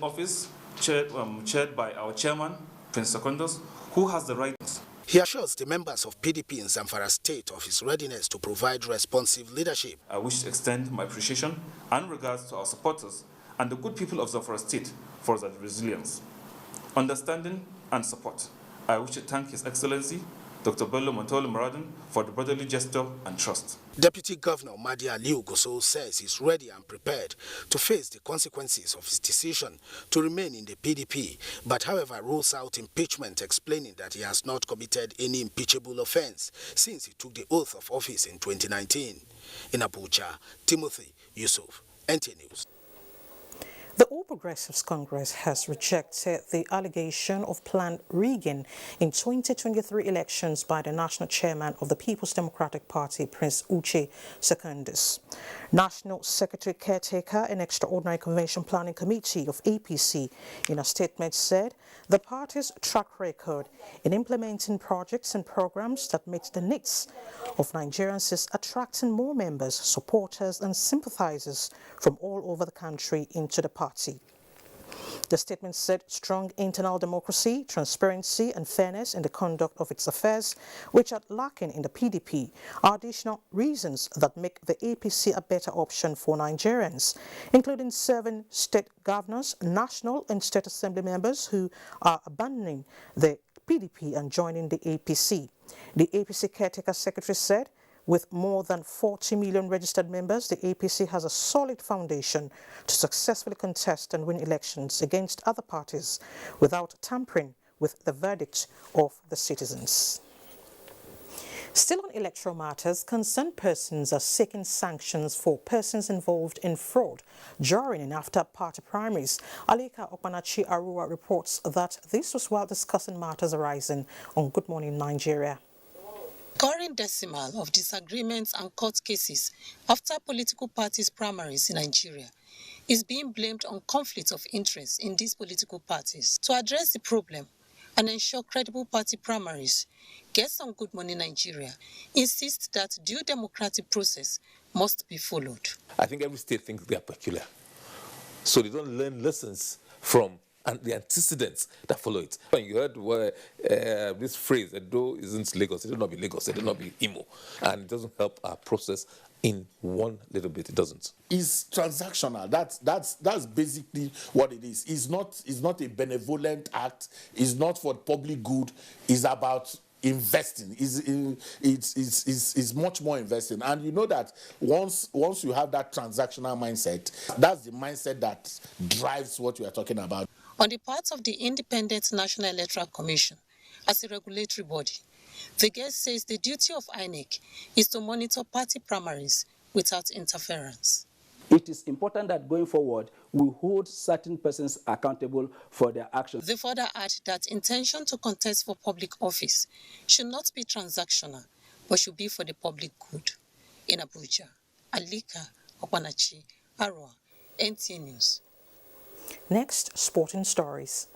office chaired by our chairman, Prince Secondus, who has the right. He assures the members of PDP in Zamfara State of his readiness to provide responsive leadership. I wish to extend my appreciation and regards to our supporters and the good people of Zamfara State for their resilience, understanding, and support. I wish to thank His Excellency, Dr. Bello Montolo Muradun, for the brotherly gesture and trust. Deputy Governor Madi Aliu Goso says he's ready and prepared to face the consequences of his decision to remain in the PDP, but however rules out impeachment, explaining that he has not committed any impeachable offense since he took the oath of office in 2019. In Abuja, Timothy Yusuf, NTA News. The All Progressives Congress has rejected the allegation of planned rigging in 2023 elections by the national chairman of the People's Democratic Party, Prince Uche Secondus. National Secretary Caretaker and Extraordinary Convention Planning Committee of APC, in a statement, said the party's track record in implementing projects and programs that meet the needs of Nigerians is attracting more members, supporters and sympathizers from all over the country into the party. The statement said strong internal democracy, transparency and fairness in the conduct of its affairs, which are lacking in the PDP, are additional reasons that make the APC a better option for Nigerians, including serving state governors, national and state assembly members who are abandoning the PDP and joining the APC. The APC Caretaker Secretary said, with more than 40 million registered members, the APC has a solid foundation to successfully contest and win elections against other parties without tampering with the verdict of the citizens. Still on electoral matters, concerned persons are seeking sanctions for persons involved in fraud during and after party primaries. Alika Okpanachi Arua reports that this was while discussing matters arising on Good Morning Nigeria. Current decimal of disagreements and court cases after political parties' primaries in Nigeria is being blamed on conflicts of interest in these political parties. To address the problem and ensure credible party primaries, guests on Good Morning Nigeria insist that due democratic process must be followed. I think every state thinks they are peculiar, so they don't learn lessons from and the antecedents that follow it. When you heard this phrase, Edo isn't Lagos, it will not be Lagos, it will not be Imo, and it doesn't help our process in one little bit. It doesn't. It's transactional. That's basically what it is. It's not a benevolent act. It's not for public good. It's about investing. It's much more investing. And you know that once you have that transactional mindset, that's the mindset that drives what we are talking about. On the part of the Independent National Electoral Commission, as a regulatory body, the guest says the duty of INEC is to monitor party primaries without interference. It is important that going forward, we hold certain persons accountable for their actions. They further add that intention to contest for public office should not be transactional, but should be for the public good. In Abuja, Alika Okpanachi Arua, NTA News. Next, sporting stories.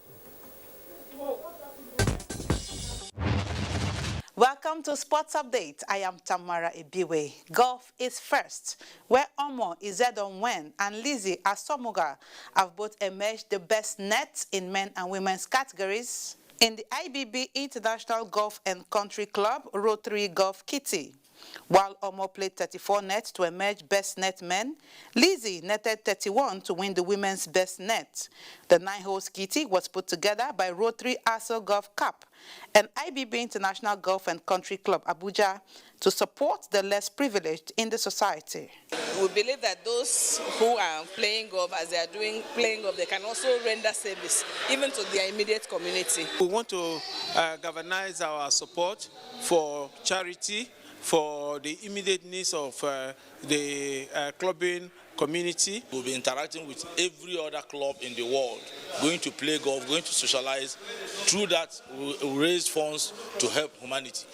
Welcome to Sports Update. I am Tamara Ibiwe. Golf is first, where Omo Izedonwen and Lizzie Asomuga have both emerged the best nets in men and women's categories in the IBB International Golf and Country Club Rotary Golf Kitty. While Omo played 34 nets to emerge best net men, Lizzie netted 31 to win the women's best net. The 9-hole kitty was put together by Rotary Aso Golf Cup and IBB International Golf and Country Club Abuja to support the less privileged in the society. We believe that those who are playing golf, as they are playing golf, they can also render service even to their immediate community. We want to galvanize our support for charity, for the immediate needs of the clubbing community. We'll be interacting with every other club in the world, going to play golf, going to socialize. Through that, we'll raise funds to help humanity.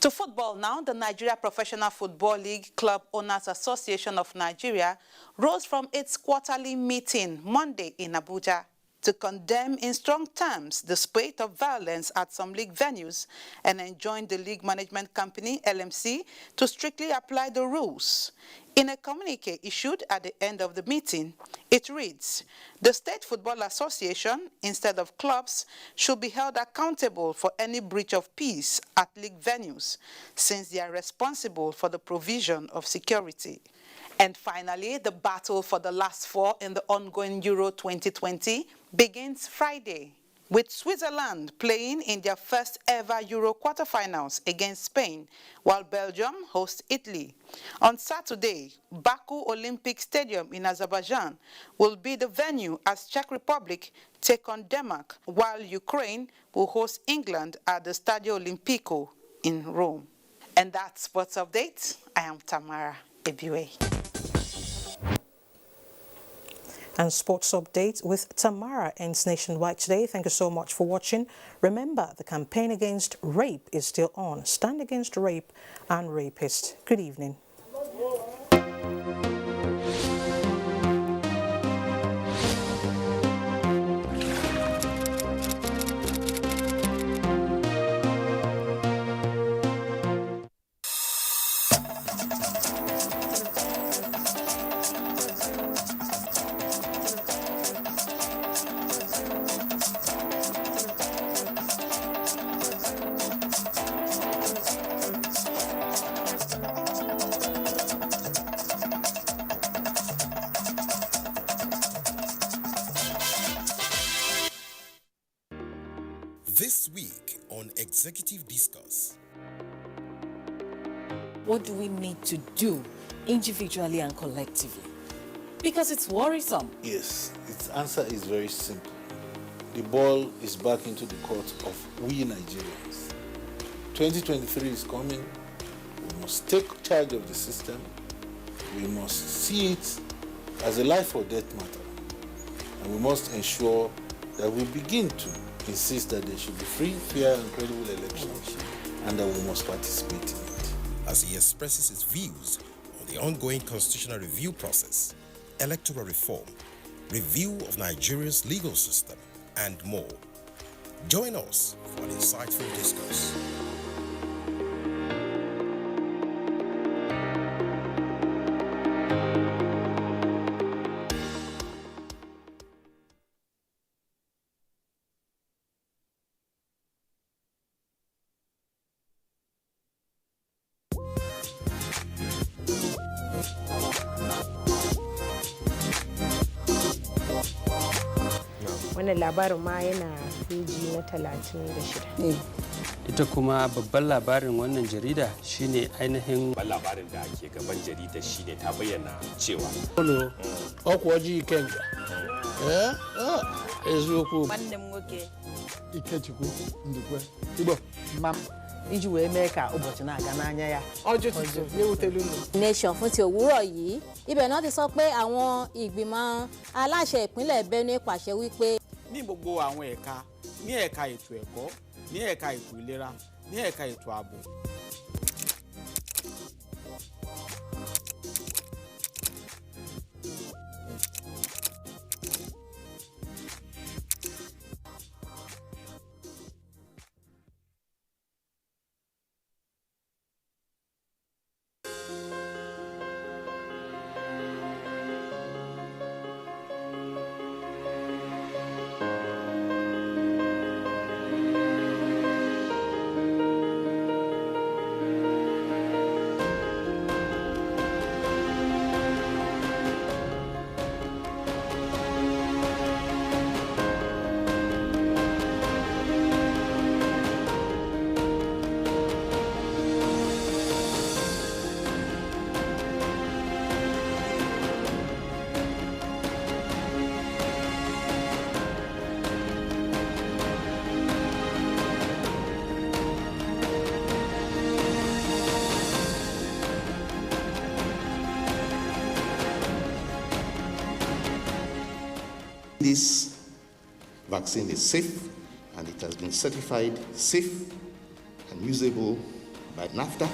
To football now, the Nigeria Professional Football League Club Owners Association of Nigeria rose from its quarterly meeting Monday in Abuja to condemn in strong terms the spate of violence at some league venues and enjoined the league management company, LMC, to strictly apply the rules. In a communique issued at the end of the meeting, it reads, the State Football Association, instead of clubs, should be held accountable for any breach of peace at league venues, since they are responsible for the provision of security. And finally, the battle for the last four in the ongoing Euro 2020 begins Friday, with Switzerland playing in their first ever Euro quarterfinals against Spain, while Belgium hosts Italy. On Saturday, Baku Olympic Stadium in Azerbaijan will be the venue as Czech Republic take on Denmark, while Ukraine will host England at the Stadio Olimpico in Rome. And that's Sports Update. I am Tamara Ebiwe. And Sports Update with Tamara ends nationwide today. Thank you so much for watching. Remember, the campaign against rape is still on. Stand against rape and rapists. Good evening. This week on Executive Discuss. What do we need to do individually and collectively? Because it's worrisome. Yes, its answer is very simple. The ball is back into the court of we Nigerians. 2023 is coming. We must take charge of the system. We must see it as a life or death matter. And we must ensure that we begin to insist that there should be free, fair, and credible elections, and that we must participate in it. As he expresses his views on the ongoing constitutional review process, electoral reform, review of Nigeria's legal system, and more. Join us for an insightful discourse. wannan labarin ma yana peji na 36. Ita kuma babban labarin wannan jarida shine ainihin babban labarin da ke gaban jarida shine ta bayyana cewa ọkwa ji kenga eziokwu nwanne m nwoke Ikechukwu Ndukwe Igbo mam iji wee mee ka ụbọchị na-aga n'anya ya ọjụtụtụ na-ewutelu unu. Nation fún ti òwúrọ̀ yìí ibẹ̀ náà ti sọ pé àwọn ìgbìmọ̀ aláṣẹ ìpínlẹ̀ Benue pàṣẹ wípé. ní gbogbo àwọn ẹ̀ka ní ẹ̀ka ètò ẹ̀kọ́ ní ẹ̀ka ètò ìlera ní ẹ̀ka ètò ààbò. This vaccine is safe and it has been certified safe and usable by NAFTA.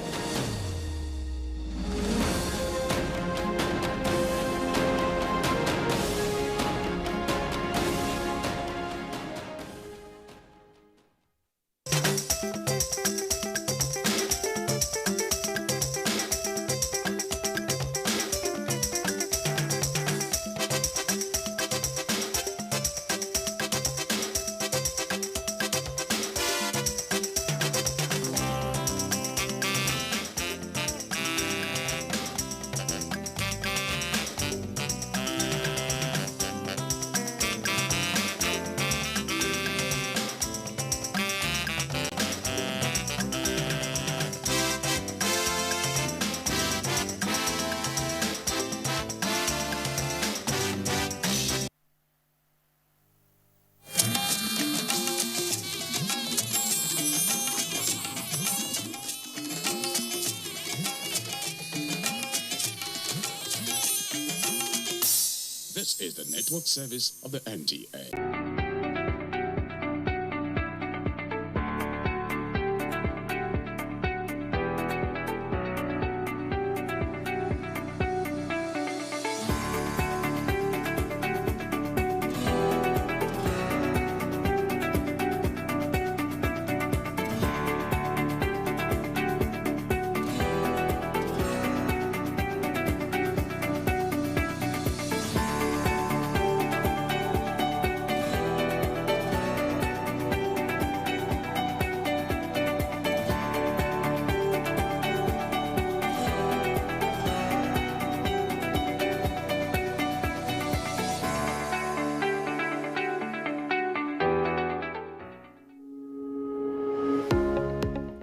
This is the network service of the NTA.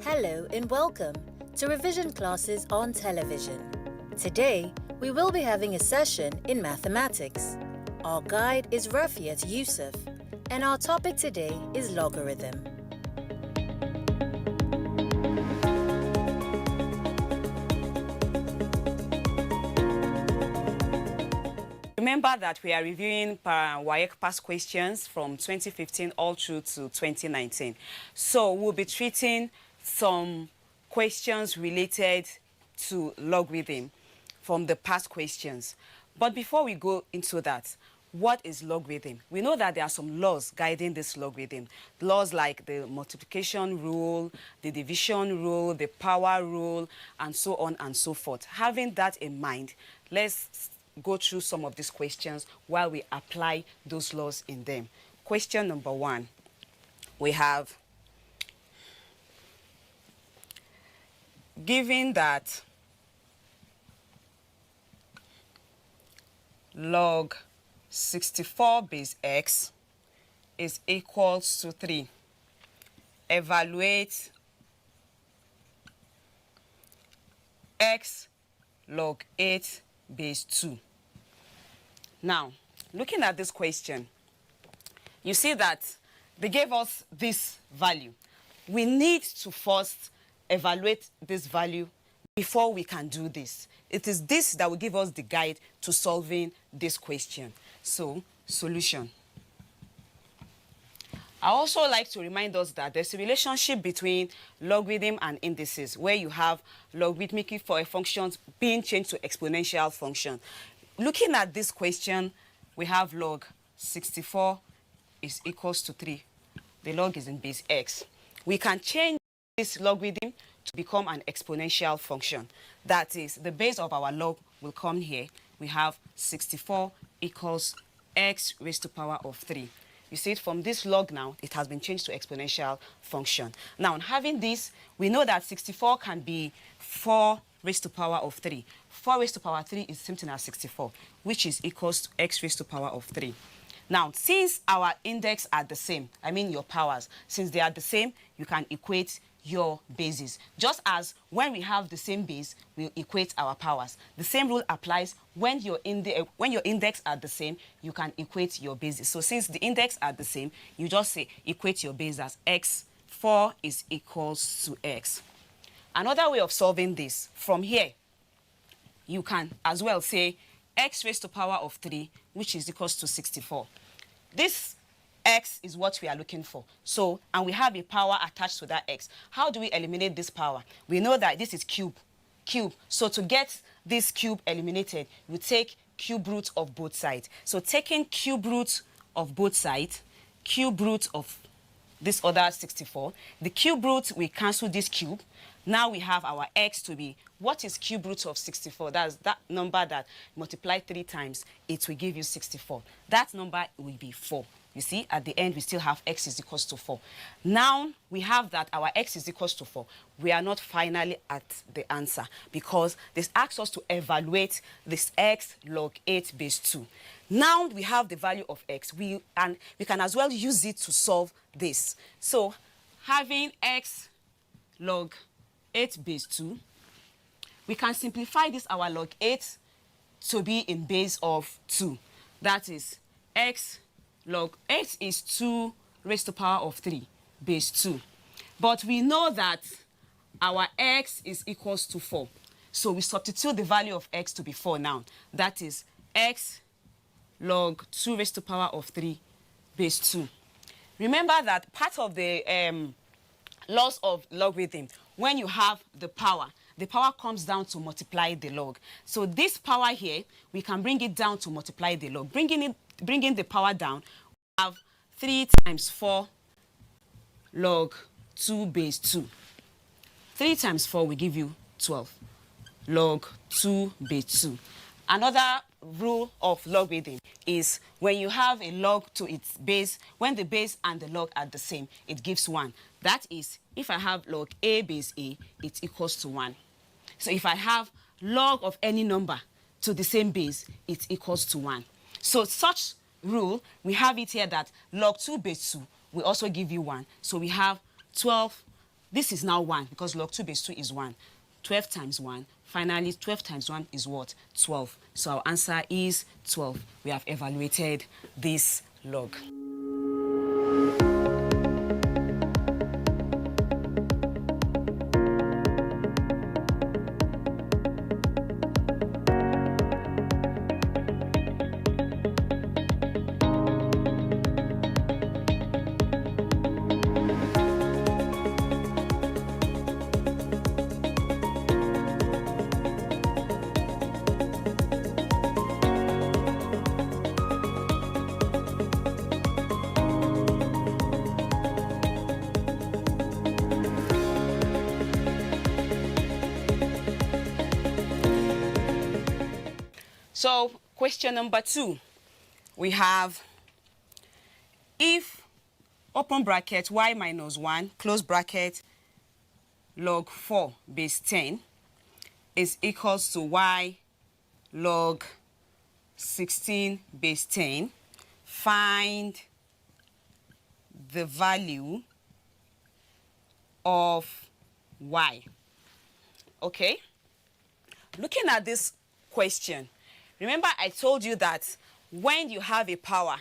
Hello and welcome to revision classes on television. Today, we will be having a session in mathematics. Our guide is Rafiat Yusuf, and our topic today is logarithm. Remember that we are reviewing WAEC past questions from 2015 all through to 2019. So we'll be treating some questions related to logarithm from the past questions. But before we go into that, what is logarithm? We know that there are some laws guiding this logarithm. Laws like the multiplication rule, the division rule, the power rule, and so on and so forth. Having that in mind, let's go through some of these questions while we apply those laws in them. Question number 1. We have, given that log 64 base x is equals to 3, evaluate x log 8 base 2. Now, looking at this question, you see that they gave us this value. We need to first evaluate this value before we can do this. It is this that will give us the guide to solving this question. So, solution. I also like to remind us that there's a relationship between logarithm and indices, where you have logarithmic for a function being changed to exponential function. Looking at this question, we have log 64 is equals to 3. The log is in base x. We can change this logarithm to become an exponential function. That is, the base of our log will come here. We have 64 equals x raised to power of 3. You see it from this log now, it has been changed to exponential function. Now, having this, we know that 64 can be 4 raised to power of 3. 4 raised to power 3 is same thing as 64, which is equals to x raised to power of 3. Now, since our index are the same, I mean your powers, since they are the same, you can equate your bases. Just as when we have the same base, we equate our powers. The same rule applies when your index are the same, you can equate your bases. So since the index are the same, you just say equate your base as x. 4 is equals to x. Another way of solving this, from here, you can as well say x raised to power of 3, which is equals to 64. This x is what we are looking for. So, and we have a power attached to that x. How do we eliminate this power? We know that this is cube. So to get this cube eliminated, we take cube root of both sides. So taking cube root of both sides, cube root of this other 64, the cube root, we cancel this cube. Now we have our x to be, what is cube root of 64? That's that number that multiplied 3 times, it will give you 64. That number will be 4. You see, at the end, we still have x is equals to 4. Now, we have that our x is equals to 4. We are not finally at the answer because this asks us to evaluate this x log 8 base 2. Now, we have the value of x. We can as well use it to solve this. So, having x log 8 base 2, we can simplify this, our log 8, to be in base of 2. That is, x log 8 is 2 raised to power of 3, base 2. But we know that our x is equals to 4. So we substitute the value of x to be 4 now. That is x log 2 raised to the power of 3 base 2. Remember that part of the laws of logarithm, when you have the power comes down to multiply the log. So this power here, we can bring it down to multiply the log. Bringing the power down, we have 3 times 4 log 2 base 2. 3 times 4 will give you 12 log 2 base 2. Another rule of logarithm is when you have a log to its base, when the base and the log are the same, it gives 1. That is, if I have log a base a, it equals to 1. So if I have log of any number to the same base, it equals to 1. So such rule, we have it here that log 2 base 2 will also give you 1. So we have 12. This is now 1 because log 2 base 2 is 1. 12 times 1. Finally, 12 times 1 is what? 12. So our answer is 12. We have evaluated this log. So question number 2, we have if open bracket y minus 1 close bracket log 4 base 10 is equals to y log 16 base 10, find the value of y. Okay, looking at this question, remember I told you that when you have a power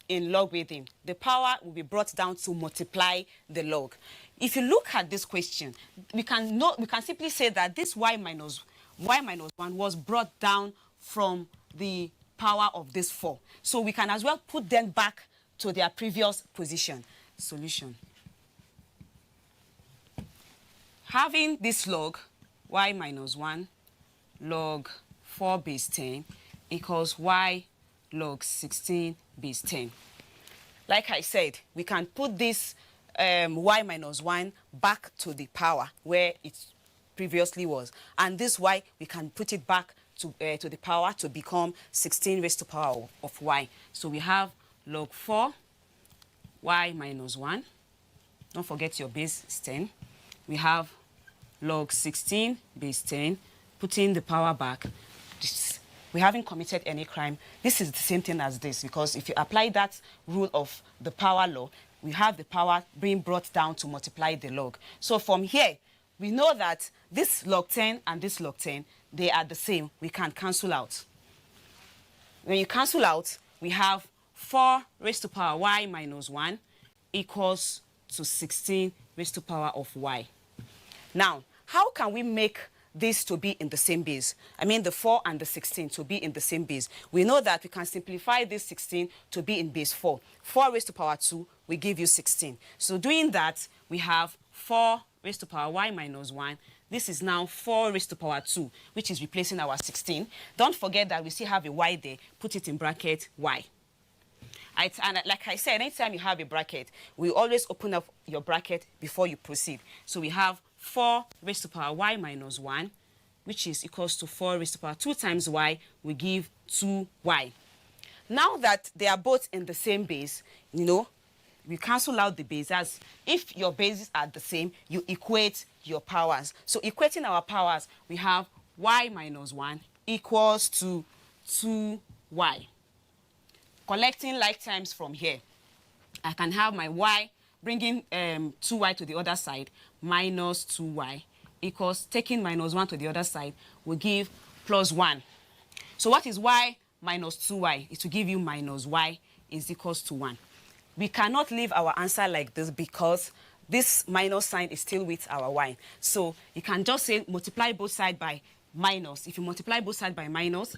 in logarithm, the power will be brought down to multiply the log. If you look at this question, we can simply say that this y minus 1 was brought down from the power of this 4. So we can as well put them back to their previous position. Solution. Having this log, y minus 1 log 4 base 10 equals y log 16 base 10. Like I said, we can put this y minus 1 back to the power where it previously was. And this y, we can put it back to the power to become 16 raised to the power of y. So we have log 4 y minus 1. Don't forget your base is 10. We have log 16 base 10, putting the power back. We haven't committed any crime. This is the same thing as this, because if you apply that rule of the power law, we have the power being brought down to multiply the log. So from here, we know that this log 10 and this log 10, they are the same. We can cancel out. When you cancel out, we have 4 raised to the power y minus 1 equals to 16 raised to the power of y. Now, how can we make this to be in the same base? I mean the 4 and the 16 to be in the same base. We know that we can simplify this 16 to be in base 4. 4 raised to the power 2 will give you 16. So doing that, we have 4 raised to the power y minus 1. This is now 4 raised to the power 2, which is replacing our 16. Don't forget that we still have a y there. Put it in bracket y. And like I said, anytime you have a bracket, we always open up your bracket before you proceed. So we have 4 raised to the power y minus 1, which is equals to 4 raised to the power 2 times y, we give 2y. Now that they are both in the same base, you know, we cancel out the base. As if your bases are the same, you equate your powers. So equating our powers, we have y minus 1 equals to 2y. Collecting like times from here, I can have my y, bringing 2y to the other side, minus 2y equals, taking minus 1 to the other side, will give plus 1. So what is y minus 2y? It will give you minus y is equals to 1. We cannot leave our answer like this because this minus sign is still with our y. So you can just say multiply both sides by minus. If you multiply both sides by minus,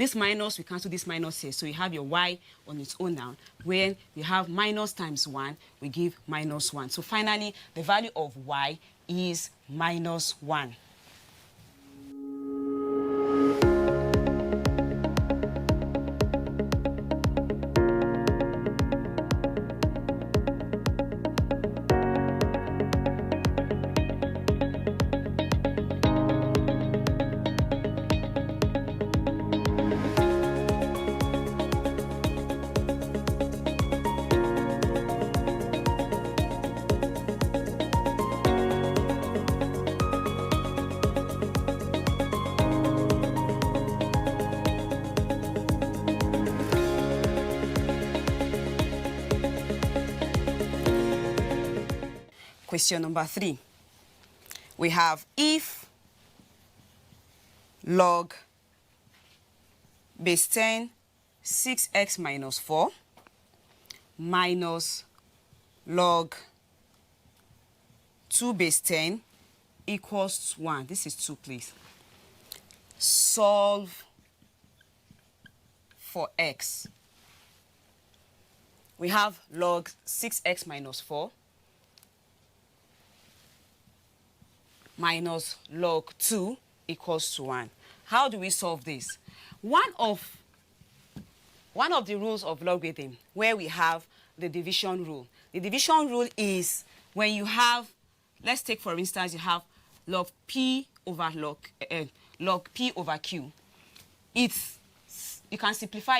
This minus, we cancel this minus here. So you have your y on its own now. When we have minus times 1, we give minus 1. So finally, the value of y is minus 1. Question number 3. We have if log base 10 6x minus 4 minus log 2 base 10 equals 1. This is 2, please. Solve for x. We have log 6x minus 4 minus log 2 equals to 1. How do we solve this? One of the rules of logarithm where we have the division rule. The division rule is when you have, let's take for instance, you have log p over log p over q. You can simplify it